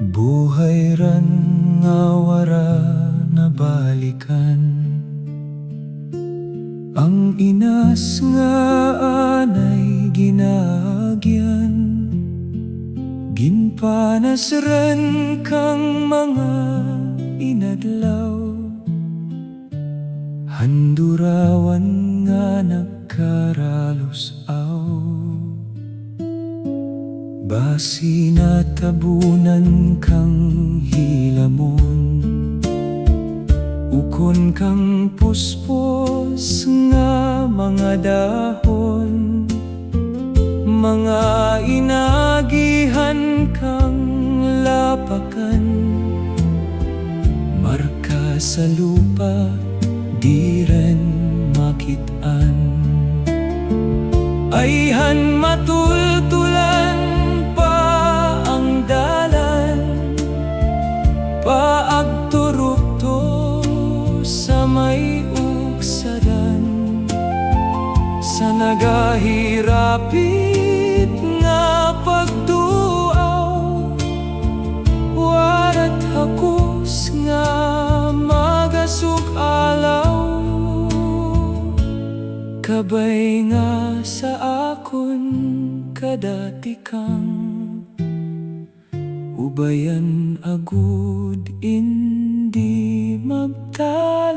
Buhay ran nga wara na balikan, ang inas nga anay ginagyan. Ginpanas ran kang mga inadlaw, handurawan nga nagkaralusaw. Basi natabunan kang hilamon, ukon kang puspos nga mga dahon. Mga inagihan kang lapakan, marka sa lupa di rin makitaan. Ayhan matultulan pa ang dalan, paagturupto sa may uksadan. Sa nagahirapit nga pagduaw, warat hakus nga magasug alaw. Kabay nga sa akon kadati kang ubayan agud indi magtayo.